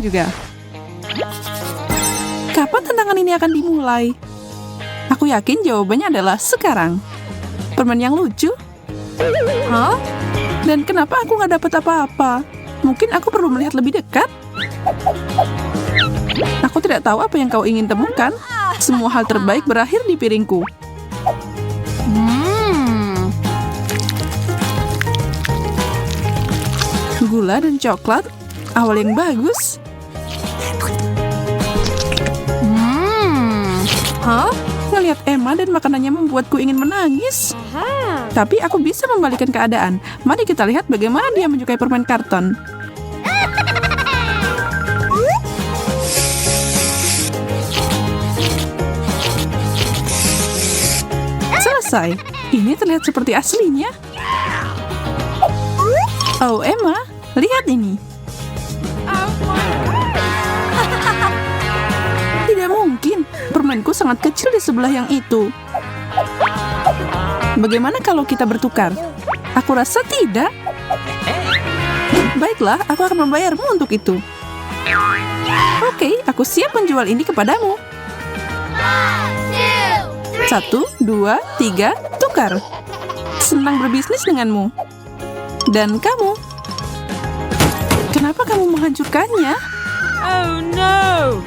juga. Kapan tantangan ini akan dimulai? Aku yakin jawabannya adalah sekarang. Permen yang lucu? Hah? Dan kenapa aku nggak dapat apa-apa? Mungkin aku perlu melihat lebih dekat? Aku tidak tahu apa yang kau ingin temukan. Semua hal terbaik berakhir di piringku. Gula dan coklat, awal yang bagus. Hah? Ngelihat Emma dan makanannya membuatku ingin menangis. Tapi aku bisa membalikan keadaan. Mari kita lihat bagaimana dia menyukai permen karton. Selesai. Ini terlihat seperti aslinya. Oh, Emma, lihat ini. Tidak mungkin. Permenku sangat kecil di sebelah yang itu. Bagaimana kalau kita bertukar? Aku rasa tidak. Baiklah, aku akan membayarmu untuk itu. Oke, aku siap menjual ini kepadamu. 1, 2, 3, tukar. Senang berbisnis denganmu. Dan kamu. Kenapa kamu menghancurkannya? Oh no!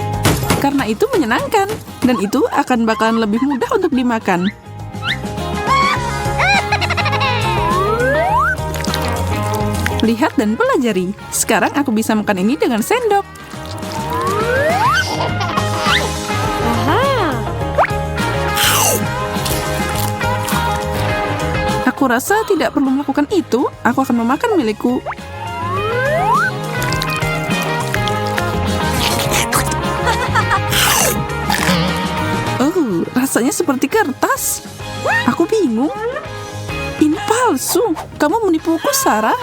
Karena itu menyenangkan. Dan itu akan bakalan lebih mudah untuk dimakan. Lihat dan pelajari. Sekarang aku bisa makan ini dengan sendok. Aku rasa tidak perlu melakukan itu. Aku akan memakan milikku. Oh, rasanya seperti kertas. Aku bingung. Ini palsu. Kamu menipuku, Sarah.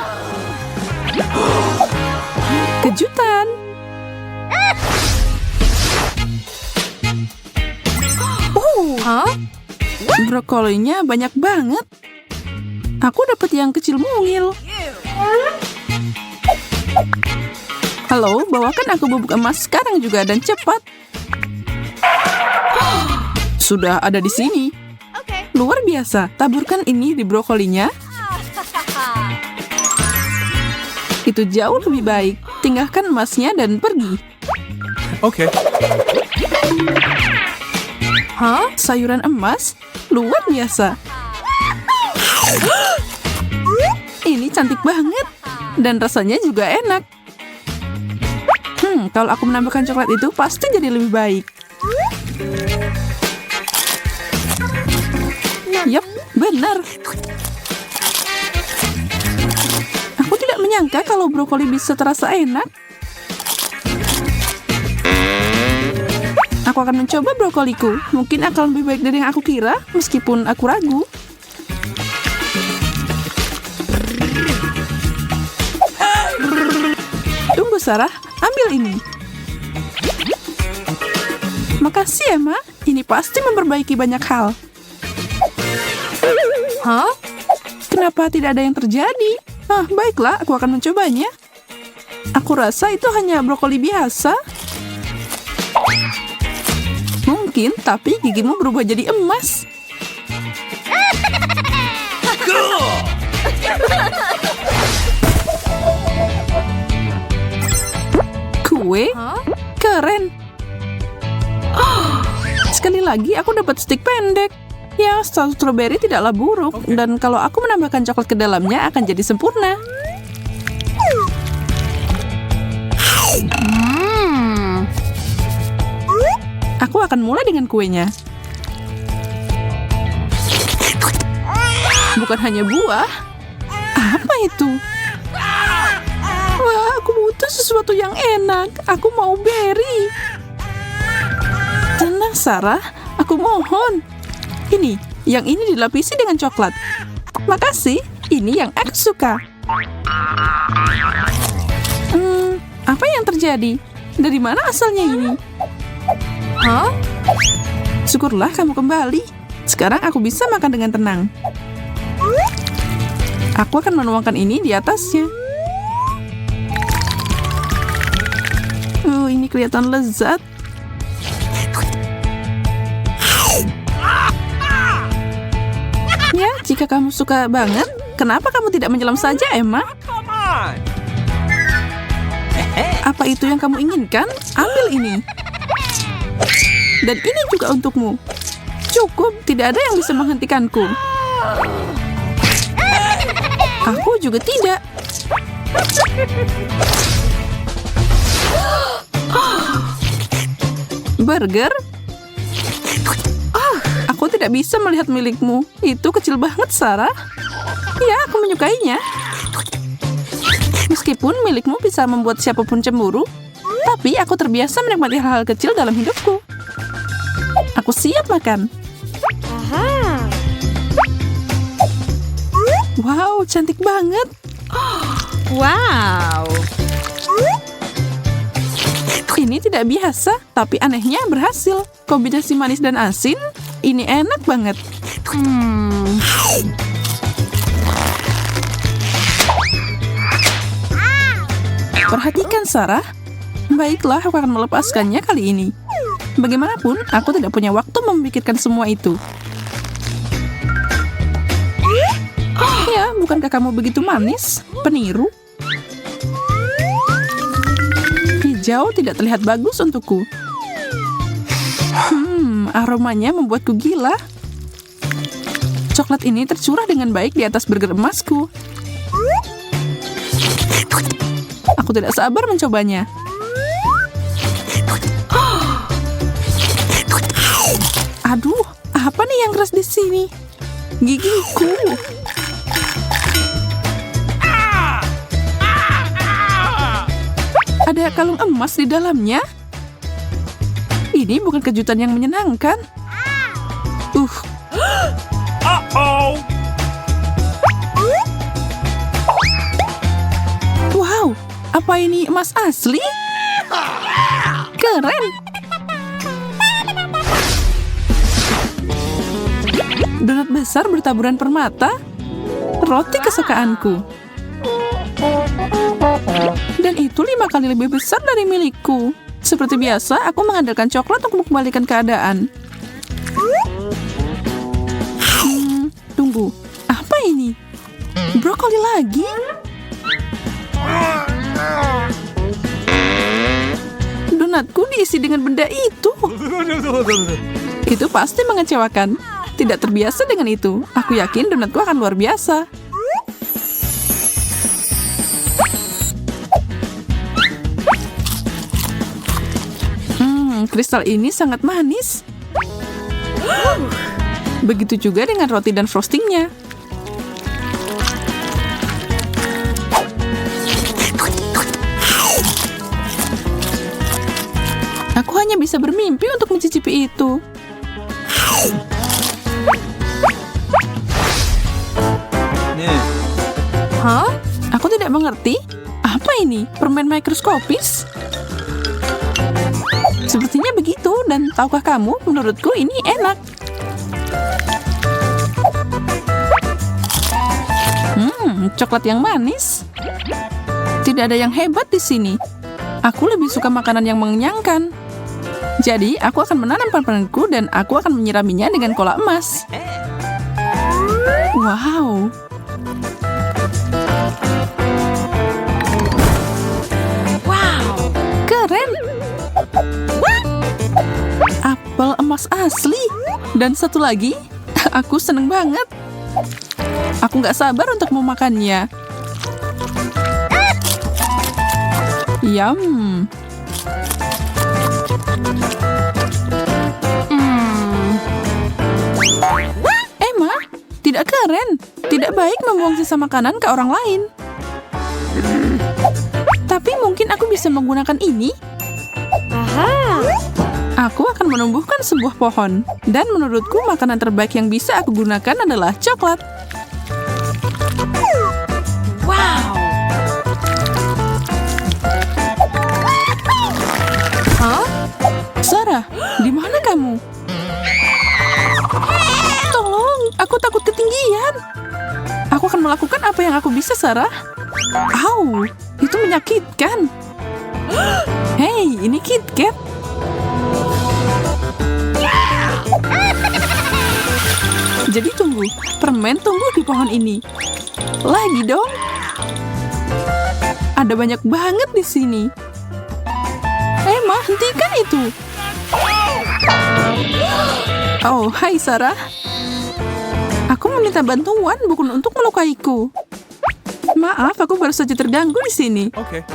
Kejutan. Hah? Brokolinya banyak banget. Aku dapat yang kecil mungil. Halo, bawakan aku bubuk emas sekarang juga dan cepat. Sudah ada di sini. Luar biasa. Taburkan ini di brokolinya. Itu jauh lebih baik. Tinggalkan emasnya dan pergi. Oke. Hah? Sayuran emas? Luar biasa. Ini cantik banget. Dan rasanya juga enak. Kalau aku menambahkan coklat itu pasti jadi lebih baik. Yap, benar. Aku tidak menyangka kalau brokoli bisa terasa enak. Aku akan mencoba brokoliku. Mungkin akan lebih baik dari yang aku kira, meskipun aku ragu. Tunggu, Sarah. Ambil ini. Makasih, Emma. Ini pasti memperbaiki banyak hal. Hah? Kenapa tidak ada yang terjadi? Baiklah, aku akan mencobanya. Aku rasa itu hanya brokoli biasa. Mungkin, tapi gigimu berubah jadi emas. Kue? Keren. Sekali lagi aku dapat stik pendek. Ya, strawberry tidaklah buruk. Dan kalau aku menambahkan coklat ke dalamnya akan jadi sempurna. Aku akan mulai dengan kuenya. Bukan hanya buah. Apa itu? Wah, aku butuh sesuatu yang enak. Aku mau berry. Tenang, Sarah. Aku mohon. Ini, yang ini dilapisi dengan coklat. Makasih, ini yang aku suka. Apa yang terjadi? Dari mana asalnya ini? Hah? Syukurlah kamu kembali. Sekarang aku bisa makan dengan tenang. Aku akan menuangkan ini di atasnya. kelihatan lezat. Ya, jika kamu suka banget, kenapa kamu tidak menyelam saja, Emma? Come on. Apa itu yang kamu inginkan? Ambil ini. Dan ini juga untukmu. Cukup, tidak ada yang bisa menghentikanku. Aku juga tidak. Burger? Aku tidak bisa melihat milikmu. Itu kecil banget, Sarah. Ya, aku menyukainya. Meskipun milikmu bisa membuat siapapun cemburu, tapi aku terbiasa menikmati hal-hal kecil dalam hidupku. Aku siap makan. Wow, cantik banget. Wow. Ini tidak biasa, tapi anehnya berhasil. Kombinasi manis dan asin, ini enak banget. Perhatikan, Sarah. Baiklah, aku akan melepaskannya kali ini. Bagaimanapun, aku tidak punya waktu memikirkan semua itu. Ya, bukankah kamu begitu manis? Peniru. Hijau tidak terlihat bagus untukku. Aromanya membuatku gila. Coklat ini tercurah dengan baik di atas burger emasku. Aku tidak sabar mencobanya. Aduh, apa nih yang keras di sini? Gigiku. Ada kalung emas di dalamnya. Ini bukan kejutan yang menyenangkan. Uh-oh. Wow, apa ini emas asli? Keren. Donat besar bertaburan permata. Roti kesukaanku. Dan itu 5 kali lebih besar dari milikku. Seperti biasa, aku mengandalkan coklat untuk mengembalikan keadaan. Tunggu, apa ini? Brokoli lagi? Donatku diisi dengan benda itu. Itu pasti mengecewakan. Tidak terbiasa dengan itu. Aku yakin donatku akan luar biasa. Kristal ini sangat manis. Begitu juga dengan roti dan frostingnya. Aku hanya bisa bermimpi untuk mencicipi itu. Hah? Aku tidak mengerti. Apa ini? Permen mikroskopis? Sepertinya begitu, dan tahukah kamu, menurutku ini enak. Coklat yang manis. Tidak ada yang hebat di sini. Aku lebih suka makanan yang mengenyangkan. Jadi, aku akan menanam permenku dan aku akan menyiraminya dengan kola emas. Wow. Keren. Apel emas asli. Dan satu lagi, aku seneng banget. Aku nggak sabar untuk memakannya. Yum. Emma, tidak keren. Tidak baik membuang sisa makanan ke orang lain. Tapi mungkin aku bisa menggunakan ini. Aku akan menumbuhkan sebuah pohon. Dan menurutku makanan terbaik yang bisa aku gunakan adalah coklat. Wow. Hah? Sarah, di mana kamu? Tolong, aku takut ketinggian. Aku akan melakukan apa yang aku bisa, Sarah. Au, itu menyakitkan. Hei, ini KitKat. Jadi tunggu, permen tumbuh di pohon ini. Lagi dong. Ada banyak banget di sini. Emma, hentikan itu. Oh, hai Sarah. Aku meminta bantuan bukan untuk melukaiku. Maaf, aku baru saja terganggu di sini. Okay.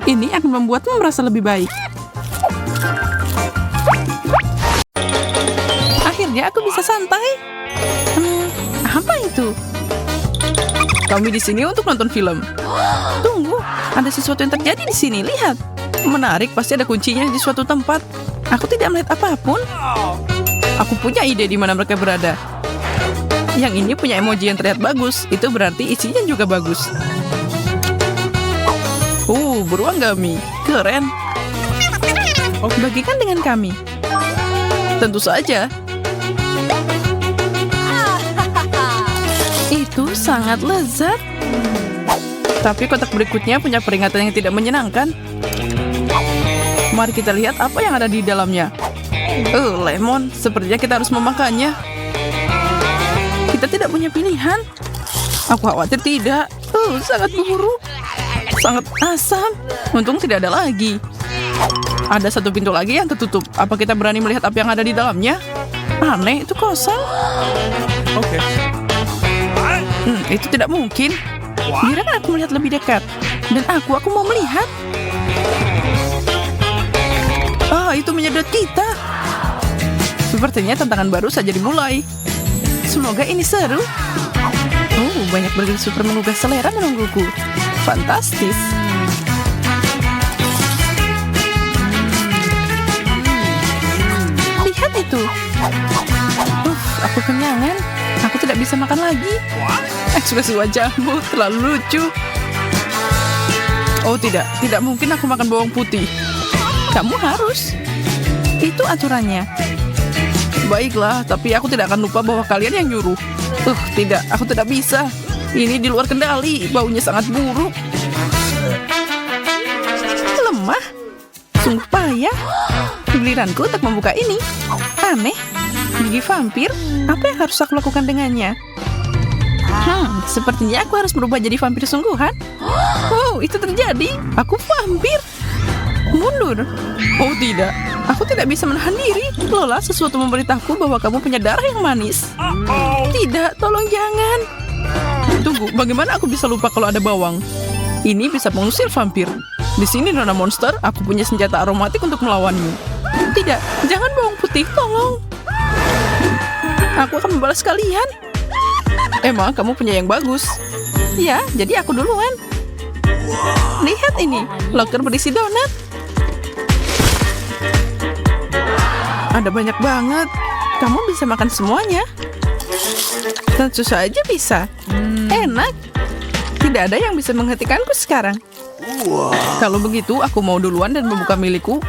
Ini akan membuatmu merasa lebih baik. Akhirnya aku bisa santai. Apa itu? Kami di sini untuk nonton film. Tunggu, ada sesuatu yang terjadi di sini. Lihat. Menarik, pasti ada kuncinya di suatu tempat. Aku tidak melihat apapun. Aku punya ide di mana mereka berada. Yang ini punya emoji yang terlihat bagus. Itu berarti isinya juga bagus. Beruang gami. Keren. Bagikan dengan kami. Tentu saja. Itu sangat lezat. Tapi kotak berikutnya punya peringatan yang tidak menyenangkan. Mari kita lihat apa yang ada di dalamnya. Lemon. Sepertinya kita harus memakannya. Kita tidak punya pilihan. Aku khawatir tidak. Sangat buruk. Sangat asam. Untung tidak ada lagi. Ada satu pintu lagi yang tertutup. Apa kita berani melihat apa yang ada di dalamnya? Aneh, itu kosong. Okay. Itu tidak mungkin. Biarkan aku melihat lebih dekat. Dan aku mau melihat. Itu menyedot kita. Sepertinya tantangan baru saja dimulai. Semoga ini seru. Banyak burger super menggugah selera menungguku. Fantastis. Lihat itu. Aku kenyangan. Aku tidak bisa makan lagi. Ekspresi wajahmu terlalu lucu. Tidak mungkin aku makan bawang putih. Kamu harus. Itu aturannya. Baiklah, tapi aku tidak akan lupa bahwa kalian yang nyuruh. Tidak, aku tidak bisa. Ini di luar kendali, baunya sangat buruk. Lemah. Sungguh payah. Giliranku untuk membuka ini. Aneh. Gigi vampir, apa yang harus aku lakukan dengannya? Sepertinya aku harus berubah jadi vampir sungguhan. Itu terjadi. Aku vampir. Mundur. Tidak. Aku tidak bisa menahan diri. Lola, sesuatu memberitahuku bahwa kamu punya darah yang manis. Tidak, tolong jangan. Tunggu, bagaimana aku bisa lupa kalau ada bawang? Ini bisa mengusir vampir. Di sini, Nona Monster, aku punya senjata aromatik untuk melawanmu. Tidak, jangan bawang putih, tolong. Aku akan membalas kalian. Emang kamu punya yang bagus. Ya, jadi aku duluan. Lihat ini, loker berisi donat. Ada banyak banget. Kamu bisa makan semuanya. Tentu saja bisa. Enak. Tidak ada yang bisa menghentikanku sekarang. Kalau begitu, aku mau duluan dan membuka milikku.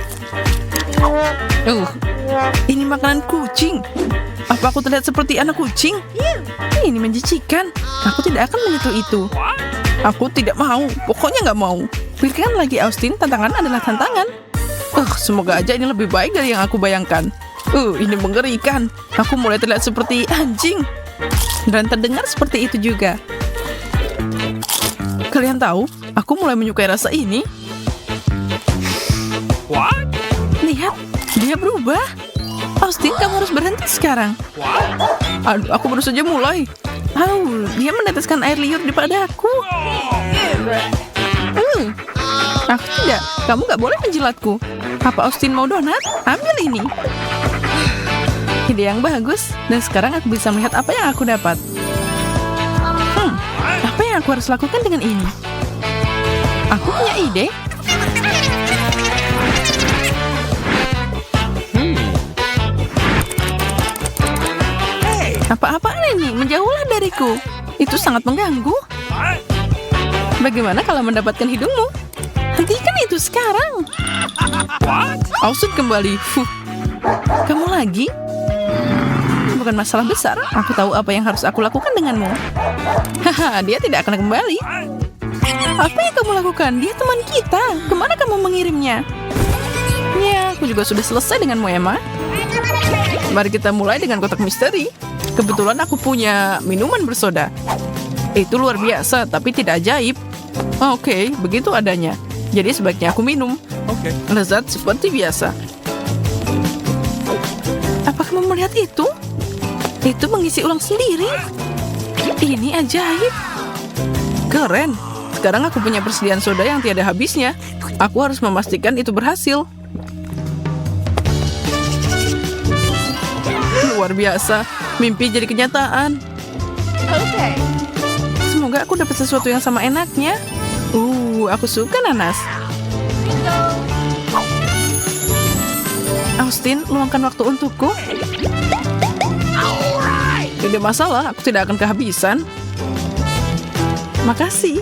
Ini makanan kucing. Apa aku terlihat seperti anak kucing? Ini menjijikan. Aku tidak akan menyentuh itu. Aku tidak mau. Pokoknya nggak mau. Pikirkan lagi, Austin. Tantangan adalah tantangan. Semoga aja ini lebih baik dari yang aku bayangkan. Ini mengerikan. Aku mulai terlihat seperti anjing. Dan terdengar seperti itu juga. Kalian tahu, aku mulai menyukai rasa ini. What? Lihat, dia berubah. Austin, kamu harus berhenti sekarang. Aku baru saja mulai. Dia meneteskan air liur di padaku. Aku tidak. Kamu gak boleh menjilatku. Apa Austin mau donat? Ambil ini. Ide yang bagus. Dan sekarang aku bisa melihat apa yang aku dapat. Apa yang aku harus lakukan dengan ini? Aku punya ide. Apa-apaan ini? Menjauhlah dariku. Itu sangat mengganggu. Bagaimana kalau mendapatkan hidungmu? Hentikan itu sekarang. Austin kembali. Kamu lagi? Bukan masalah besar. Aku tahu apa yang harus aku lakukan denganmu. Dia tidak akan kembali. Apa yang kamu lakukan? Dia teman kita. Kemana kamu mengirimnya? juga sudah selesai denganmu, Emma. Mari kita mulai dengan kotak misteri. Kebetulan aku punya minuman bersoda. Itu luar biasa, tapi tidak ajaib. Oke, begitu adanya. Jadi sebaiknya aku minum. Okay. Lezat seperti biasa. Apa kamu melihat itu? Itu mengisi ulang sendiri. Ini ajaib. Keren. Sekarang aku punya persediaan soda yang tiada habisnya. Aku harus memastikan itu berhasil. Luar biasa. Mimpi jadi kenyataan. Okay. Semoga aku dapat sesuatu yang sama enaknya. Aku suka nanas. Austin, luangkan waktu untukku. Tidak masalah, aku tidak akan kehabisan. Makasih.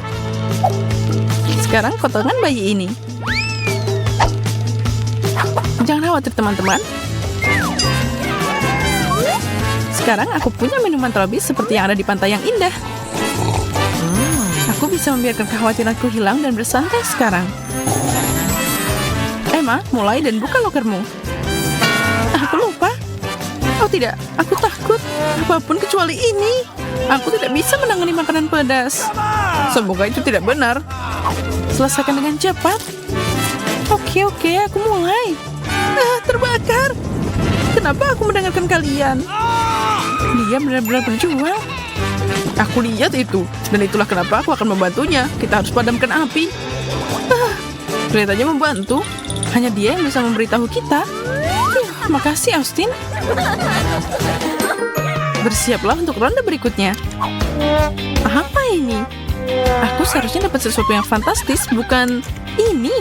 Sekarang kotoran bayi ini. Jangan khawatir, teman-teman. Sekarang aku punya minuman tropis seperti yang ada di pantai yang indah. Aku bisa membiarkan kekhawatiranku hilang dan bersantai sekarang. Emma, mulai dan buka lokermu. Aku lupa. Oh tidak, aku takut. Apapun kecuali ini. Aku tidak bisa menangani makanan pedas. Semoga itu tidak benar. Selesaikan dengan cepat. Oke, aku mulai. Terbakar. Kenapa aku mendengarkan kalian? Dia benar-benar berjuang. Aku lihat itu, dan itulah kenapa aku akan membantunya. Kita harus padamkan api. Kelihatannya membantu. Hanya dia yang bisa memberitahu kita. Makasih, Austin. Bersiaplah untuk ronde berikutnya. Apa ini? Aku seharusnya dapat sesuatu yang fantastis, bukan ini.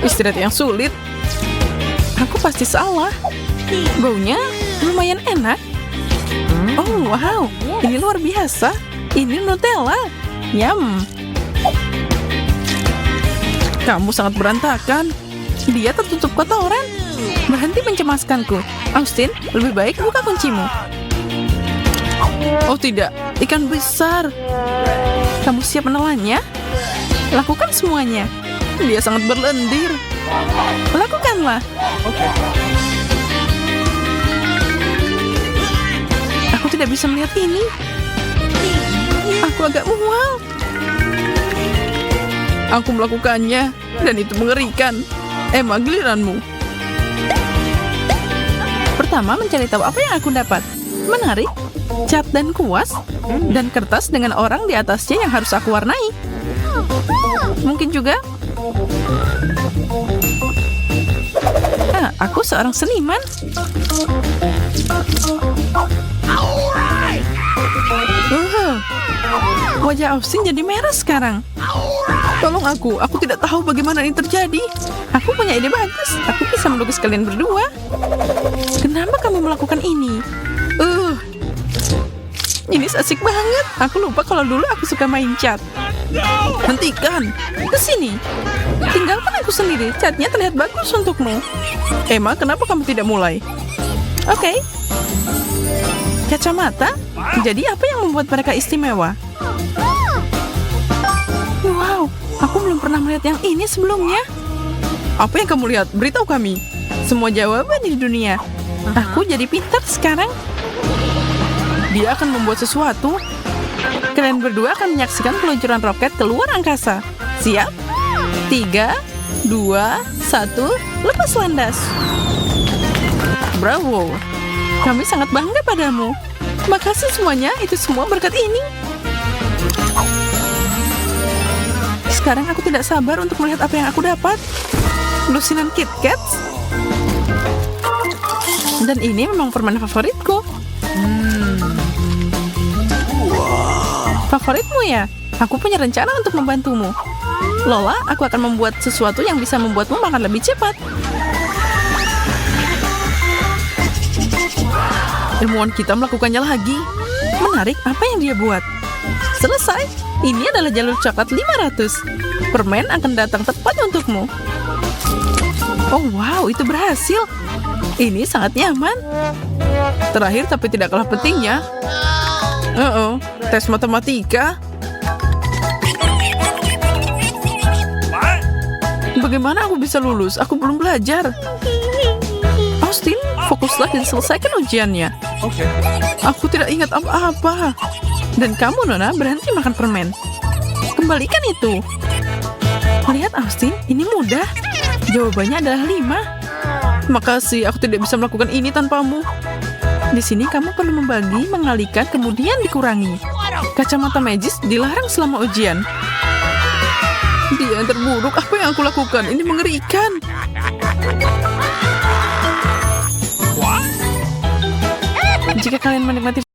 Istirahat yang sulit. Aku pasti salah. Baunya lumayan enak. Oh, wow. Ini luar biasa. Ini Nutella. Yum. Kamu sangat berantakan. Dia tertutup kotoran. Berhenti mencemaskanku. Austin, lebih baik buka kuncimu. Oh tidak, ikan besar. Kamu siap menelannya? Lakukan semuanya. Dia sangat berlendir. Lakukanlah. Aku tidak bisa melihat ini. Aku agak mual. Aku melakukannya, dan itu mengerikan. Emma, giliranmu. Pertama, mencari tahu apa yang aku dapat. Menarik, cat dan kuas, dan kertas dengan orang di atasnya yang harus aku warnai. Mungkin juga aku seorang seniman. Wajah Austin jadi merah sekarang. Tolong aku tidak tahu bagaimana ini terjadi. Aku punya ide bagus. Aku bisa melukis kalian berdua. Kenapa kamu melakukan ini? Ini asik banget. Aku lupa kalau dulu aku suka main cat. Hentikan. Kesini. Tinggalkan aku sendiri. Catnya terlihat bagus untukmu. Emma, kenapa kamu tidak mulai? Oke. Kacamata? Jadi apa yang membuat mereka istimewa? Wow, aku belum pernah melihat yang ini sebelumnya. Apa yang kamu lihat? Beritahu kami. Semua jawaban di dunia. Aku jadi pintar sekarang. Dia akan membuat sesuatu. Kalian berdua akan menyaksikan peluncuran roket ke luar angkasa. Siap? 3, 2, 1, lepas landas. Bravo. Kami sangat bangga padamu. Makasih semuanya, itu semua berkat ini. Sekarang aku tidak sabar untuk melihat apa yang aku dapat. Lusinan Kit Kat. Dan ini memang permen favoritku. Favoritmu ya? Aku punya rencana untuk membantumu. Lola, aku akan membuat sesuatu yang bisa membuatmu makan lebih cepat. Ilmuwan kita melakukannya lagi. Menarik, apa yang dia buat? Selesai. Ini adalah jalur coklat 500. Permen akan datang tepat untukmu. Oh wow, itu berhasil. Ini sangat nyaman. Terakhir tapi tidak kalah pentingnya. Tes matematika. Bagaimana aku bisa lulus? Aku belum belajar. Austin, fokuslah dan selesaikan ujiannya. Okay. Aku tidak ingat apa-apa. Dan kamu, Nona, berhenti makan permen. Kembalikan itu. Lihat, Austin, ini mudah. Jawabannya adalah 5. Makasih, aku tidak bisa melakukan ini tanpamu. Di sini kamu perlu membagi, mengalihkan, kemudian dikurangi. Kacamata magis dilarang selama ujian. Dia yang terburuk, apa yang aku lakukan? Ini mengerikan. What? Jika kalian menikmati